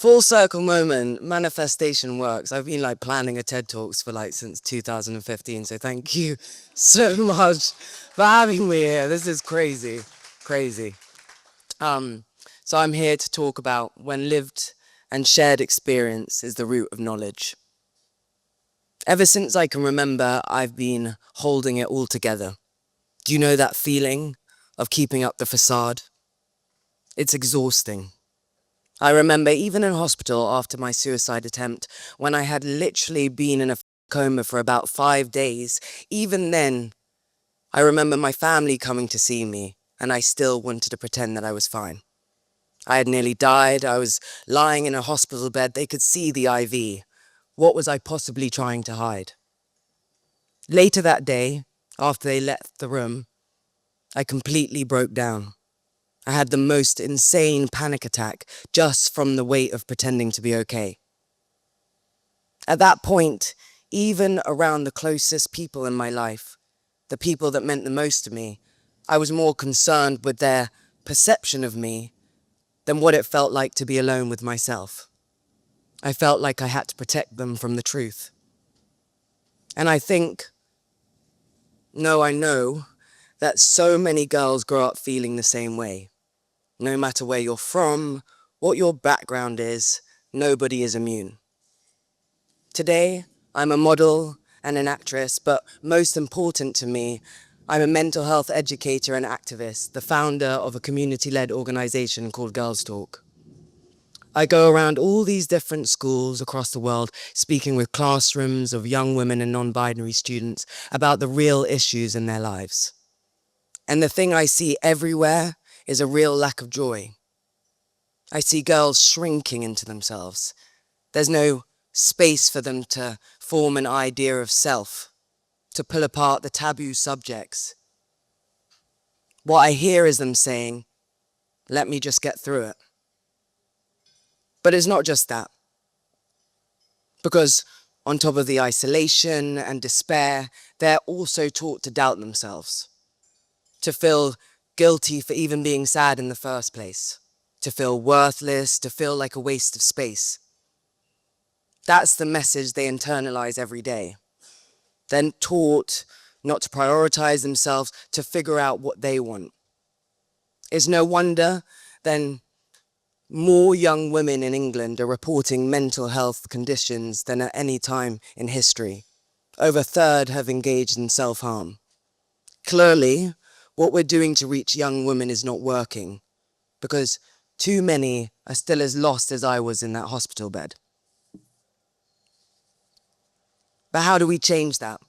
Full circle moment, manifestation works. I've been planning a TED Talks for since 2015, so thank you so much for having me here. This is crazy, crazy. So I'm here to talk about when lived and shared experience is the root of knowledge. Ever since I can remember, I've been holding it all together. Do you know that feeling of keeping up the facade? It's exhausting. I remember even in hospital after my suicide attempt, when I had literally been in a coma for about 5 days, even then, I remember my family coming to see me, and I still wanted to pretend that I was fine. I had nearly died, I was lying in a hospital bed, they could see the IV. What was I possibly trying to hide? Later that day, after they left the room, I completely broke down. I had the most insane panic attack just from the weight of pretending to be okay. At that point, even around the closest people in my life, the people that meant the most to me, I was more concerned with their perception of me than what it felt like to be alone with myself. I felt like I had to protect them from the truth. And I know that so many girls grow up feeling the same way. No matter where you're from, what your background is, nobody is immune. Today, I'm a model and an actress, but most important to me, I'm a mental health educator and activist, the founder of a community-led organization called Girls Talk. I go around all these different schools across the world, speaking with classrooms of young women and non-binary students about the real issues in their lives. And the thing I see everywhere is a real lack of joy. I see girls shrinking into themselves. There's no space for them to form an idea of self, to pull apart the taboo subjects. What I hear is them saying, let me just get through it. But it's not just that. Because on top of the isolation and despair, they're also taught to doubt themselves, to feel guilty for even being sad in the first place, to feel worthless, to feel like a waste of space. That's the message they internalize every day. Then taught not to prioritize themselves, to figure out what they want. It's no wonder then more young women in England are reporting mental health conditions than at any time in history. Over a third have engaged in self-harm. Clearly, what we're doing to reach young women is not working, because too many are still as lost as I was in that hospital bed. But how do we change that?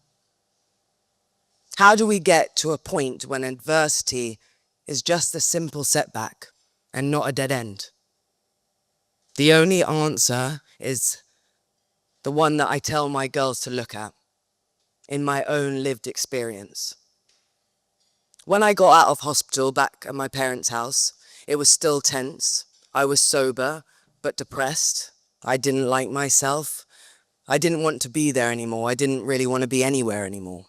How do we get to a point when adversity is just a simple setback and not a dead end? The only answer is the one that I tell my girls to look at in my own lived experience. When I got out of hospital back at my parents' house, it was still tense. I was sober, but depressed. I didn't like myself. I didn't want to be there anymore. I didn't really want to be anywhere anymore.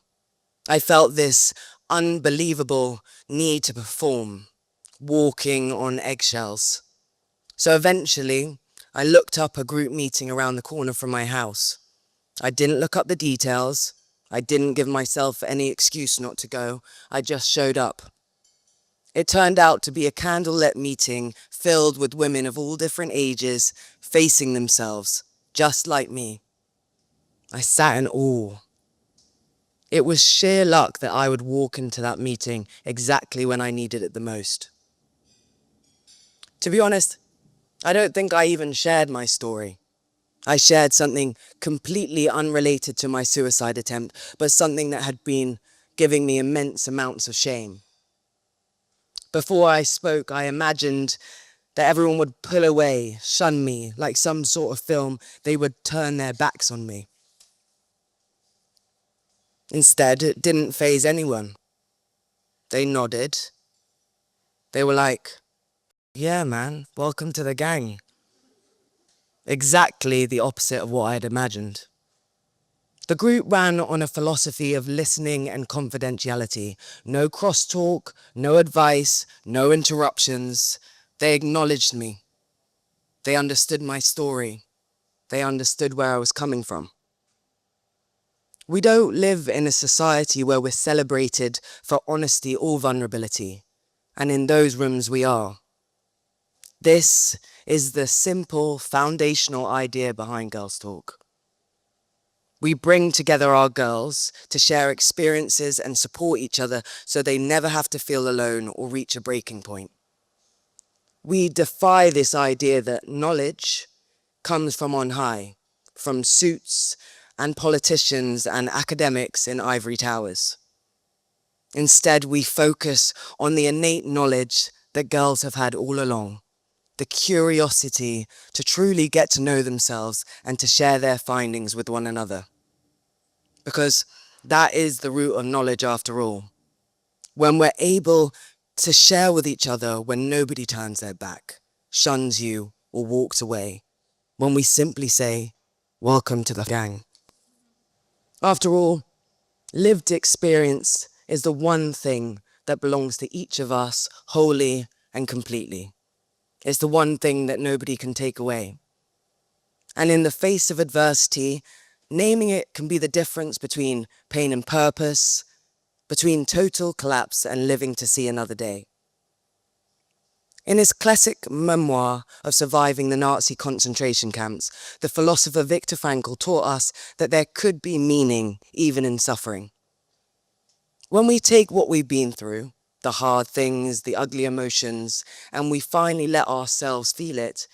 I felt this unbelievable need to perform, walking on eggshells. So eventually, I looked up a group meeting around the corner from my house. I didn't look up the details. I didn't give myself any excuse not to go. I just showed up. It turned out to be a candlelit meeting filled with women of all different ages, facing themselves, just like me. I sat in awe. It was sheer luck that I would walk into that meeting exactly when I needed it the most. To be honest, I don't think I even shared my story. I shared something completely unrelated to my suicide attempt, but something that had been giving me immense amounts of shame. Before I spoke, I imagined that everyone would pull away, shun me, like some sort of film. They would turn their backs on me. Instead, it didn't faze anyone. They nodded. They were like, yeah, man, welcome to the gang. Exactly the opposite of what I had imagined. The group ran on a philosophy of listening and confidentiality. No crosstalk, no advice, no interruptions. They acknowledged me. They understood my story. They understood where I was coming from. We don't live in a society where we're celebrated for honesty or vulnerability, and in those rooms we are. This is the simple, foundational idea behind Girls Talk. We bring together our girls to share experiences and support each other so they never have to feel alone or reach a breaking point. We defy this idea that knowledge comes from on high, from suits and politicians and academics in ivory towers. Instead, we focus on the innate knowledge that girls have had all along, the curiosity to truly get to know themselves and to share their findings with one another. Because that is the root of knowledge after all. When we're able to share with each other when nobody turns their back, shuns you, or walks away, when we simply say, "Welcome to the gang." After all, lived experience is the one thing that belongs to each of us wholly and completely. It's the one thing that nobody can take away. And in the face of adversity, naming it can be the difference between pain and purpose, between total collapse and living to see another day. In his classic memoir of surviving the Nazi concentration camps, the philosopher Viktor Frankl taught us that there could be meaning even in suffering. When we take what we've been through, the hard things, the ugly emotions, and we finally let ourselves feel it,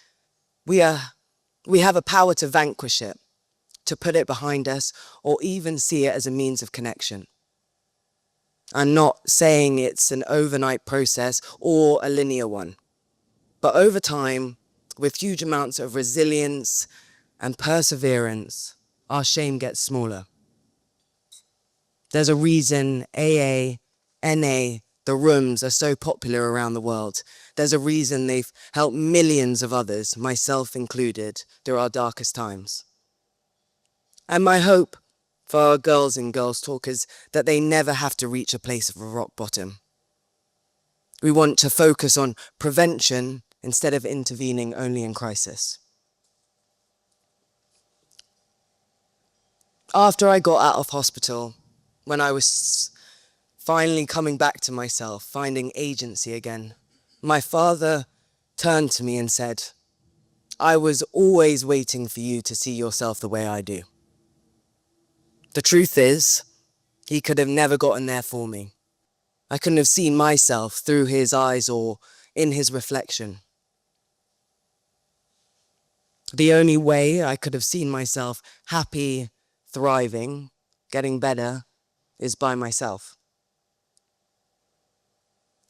we have a power to vanquish it, to put it behind us, or even see it as a means of connection. I'm not saying it's an overnight process or a linear one. But over time, with huge amounts of resilience and perseverance, our shame gets smaller. There's a reason AA, NA, the rooms are so popular around the world. There's a reason they've helped millions of others, myself included, through our darkest times. And my hope for our girls in Girls Talk is that they never have to reach a place of rock bottom. We want to focus on prevention instead of intervening only in crisis. After I got out of hospital, when I was finally coming back to myself, finding agency again, my father turned to me and said, "I was always waiting for you to see yourself the way I do." The truth is, he could have never gotten there for me. I couldn't have seen myself through his eyes or in his reflection. The only way I could have seen myself happy, thriving, getting better, is by myself.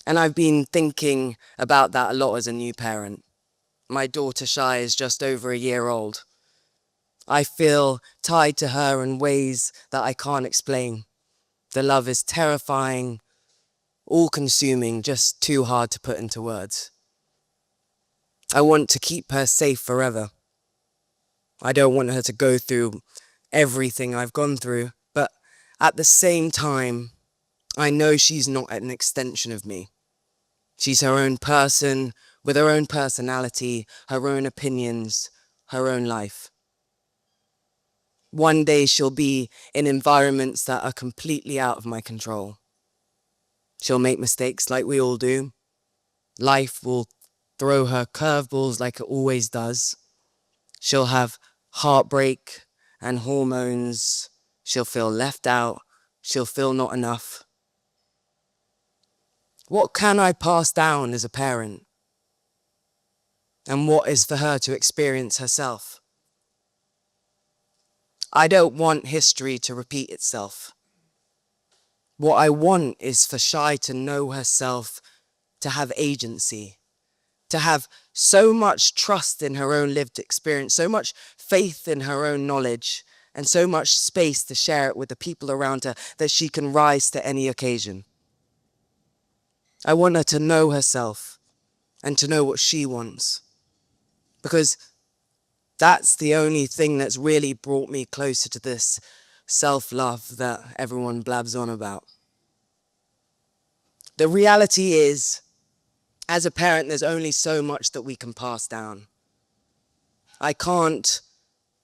And I've been thinking about that a lot as a new parent. My daughter Shai is just over a year old. I feel tied to her in ways that I can't explain. The love is terrifying, all-consuming, just too hard to put into words. I want to keep her safe forever. I don't want her to go through everything I've gone through, but at the same time, I know she's not an extension of me. She's her own person, with her own personality, her own opinions, her own life. One day she'll be in environments that are completely out of my control. She'll make mistakes like we all do. Life will throw her curveballs like it always does. She'll have heartbreak and hormones. She'll feel left out. She'll feel not enough. What can I pass down as a parent? And what is for her to experience herself? I don't want history to repeat itself. What I want is for Shai to know herself, to have agency, to have so much trust in her own lived experience, so much faith in her own knowledge, and so much space to share it with the people around her that she can rise to any occasion. I want her to know herself and to know what she wants, because that's the only thing that's really brought me closer to this self-love that everyone blabs on about. The reality is, as a parent, there's only so much that we can pass down. I can't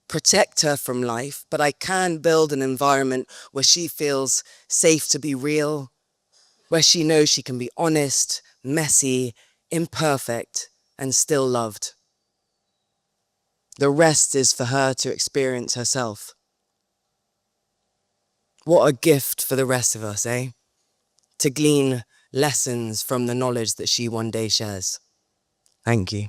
protect her from life, but I can build an environment where she feels safe to be real, where she knows she can be honest, messy, imperfect, and still loved. The rest is for her to experience herself. What a gift for the rest of us, eh? To glean lessons from the knowledge that she one day shares. Thank you.